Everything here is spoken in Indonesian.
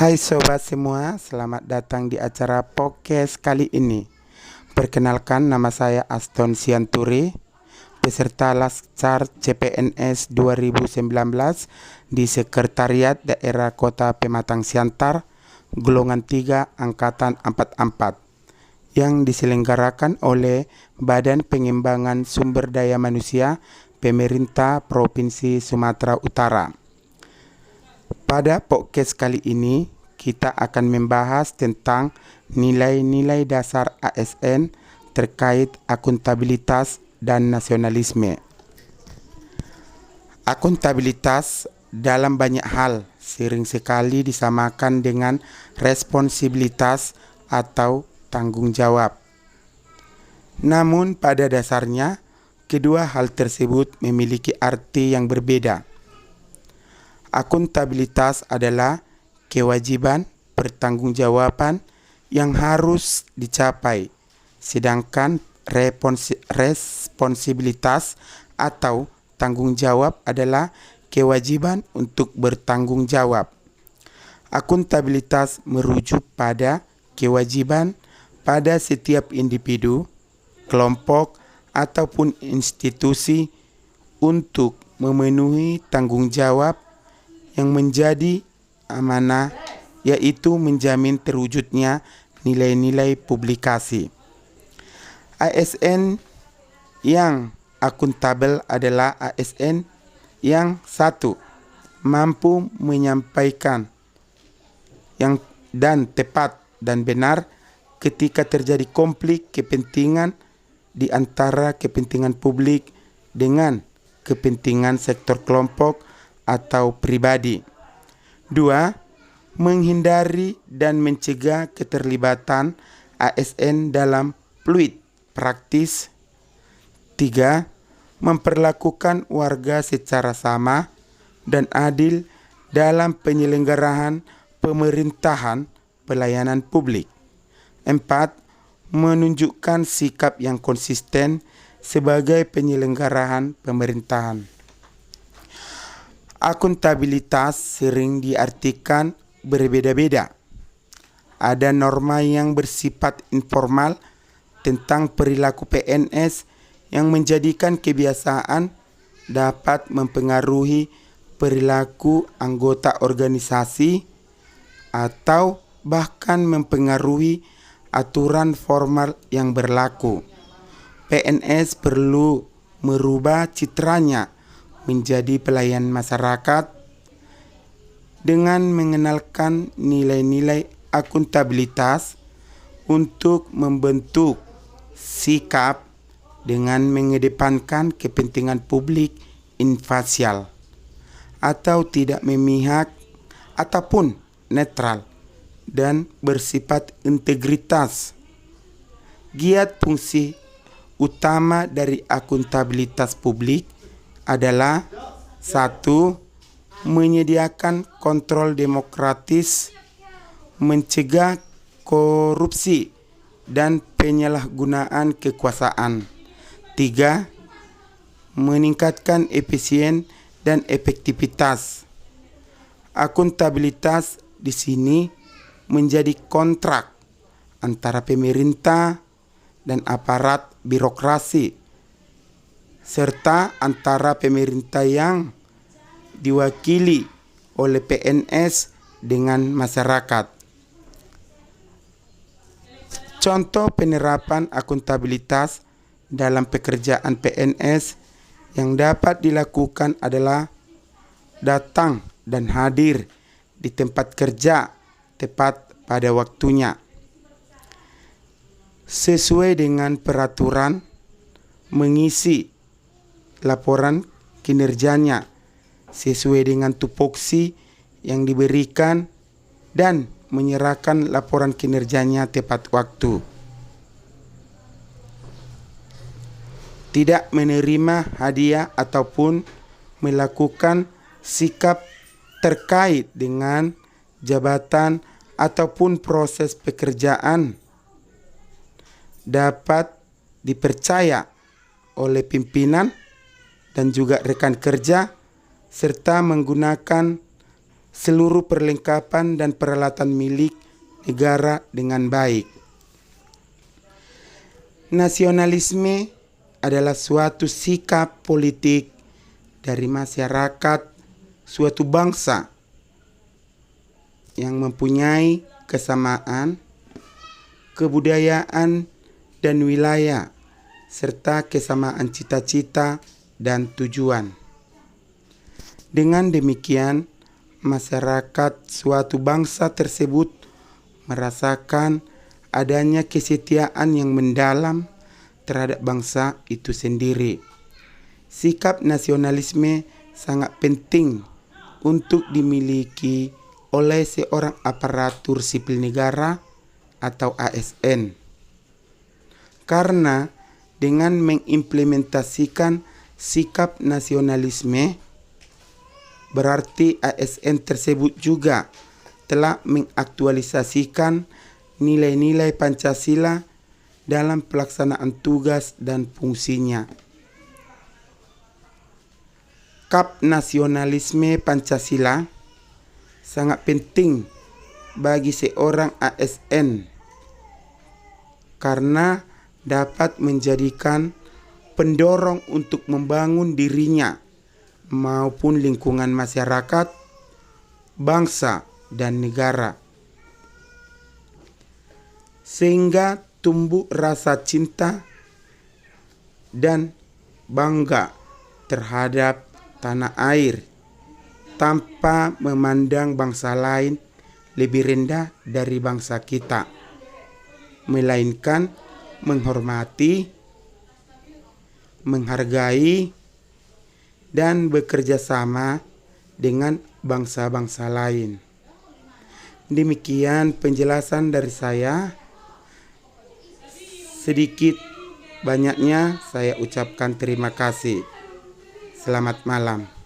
Hai sobat semua, selamat datang di acara podcast kali ini. Perkenalkan, nama saya Aston Sianturi, peserta Laskar CPNS 2019 di Sekretariat Daerah Kota Pematang Siantar, golongan 3 Angkatan 44, yang diselenggarakan oleh Badan Pengembangan Sumber Daya Manusia Pemerintah Provinsi Sumatera Utara. Pada podcast kali ini, kita akan membahas tentang nilai-nilai dasar ASN terkait akuntabilitas dan nasionalisme. Akuntabilitas dalam banyak hal sering sekali disamakan dengan responsibilitas atau tanggung jawab. Namun pada dasarnya, kedua hal tersebut memiliki arti yang berbeda. Akuntabilitas adalah kewajiban pertanggungjawaban yang harus dicapai, sedangkan responsibilitas atau tanggung jawab adalah kewajiban untuk bertanggung jawab. Akuntabilitas merujuk pada kewajiban pada setiap individu, kelompok, ataupun institusi untuk memenuhi tanggung jawab yang menjadi amanah, yaitu menjamin terwujudnya nilai-nilai publikasi. ASN yang akuntabel adalah ASN yang satu, mampu menyampaikan yang dan tepat dan benar ketika terjadi konflik kepentingan di antara kepentingan publik dengan kepentingan sektor kelompok atau pribadi. 2. Menghindari dan mencegah keterlibatan ASN dalam fluid praktis. 3. Memperlakukan warga secara sama dan adil dalam penyelenggaraan pemerintahan pelayanan publik. 4. Menunjukkan sikap yang konsisten sebagai penyelenggaraan pemerintahan. Akuntabilitas sering diartikan berbeda-beda. Ada norma yang bersifat informal tentang perilaku PNS yang menjadikan kebiasaan dapat mempengaruhi perilaku anggota organisasi atau bahkan mempengaruhi aturan formal yang berlaku. PNS perlu merubah citranya menjadi pelayan masyarakat dengan mengenalkan nilai-nilai akuntabilitas untuk membentuk sikap dengan mengedepankan kepentingan publik imparsial atau tidak memihak ataupun netral dan bersifat integritas. Giat fungsi utama dari akuntabilitas publik adalah 1. Menyediakan kontrol demokratis, mencegah korupsi dan penyalahgunaan kekuasaan. 3. Meningkatkan efisien dan efektivitas. Akuntabilitas di sini menjadi kontrak antara pemerintah dan aparat birokrasi, serta antara pemerintah yang diwakili oleh PNS dengan masyarakat. Contoh penerapan akuntabilitas dalam pekerjaan PNS yang dapat dilakukan adalah datang dan hadir di tempat kerja tepat pada waktunya, sesuai dengan peraturan, mengisi laporan kinerjanya sesuai dengan tupoksi yang diberikan dan menyerahkan laporan kinerjanya tepat waktu. Tidak menerima hadiah ataupun melakukan sikap terkait dengan jabatan ataupun proses pekerjaan dapat dipercaya oleh pimpinan dan juga rekan kerja, serta menggunakan seluruh perlengkapan dan peralatan milik negara dengan baik. Nasionalisme adalah suatu sikap politik dari masyarakat suatu bangsa yang mempunyai kesamaan, kebudayaan, dan wilayah, serta kesamaan cita-cita dan tujuan. Dengan demikian, masyarakat suatu bangsa tersebut merasakan adanya kesetiaan yang mendalam terhadap bangsa itu sendiri. Sikap nasionalisme sangat penting untuk dimiliki oleh seorang aparatur sipil negara atau ASN. Karena dengan mengimplementasikan sikap nasionalisme, berarti ASN tersebut juga telah mengaktualisasikan nilai-nilai Pancasila dalam pelaksanaan tugas dan fungsinya. Sikap nasionalisme Pancasila sangat penting bagi seorang ASN karena dapat menjadikan pendorong untuk membangun dirinya maupun lingkungan masyarakat, bangsa, dan negara. Sehingga tumbuh rasa cinta dan bangga terhadap tanah air tanpa memandang bangsa lain lebih rendah dari bangsa kita, melainkan menghormati, menghargai, dan bekerja sama dengan bangsa-bangsa lain. Demikian penjelasan dari saya. Sedikit banyaknya saya ucapkan terima kasih. Selamat malam.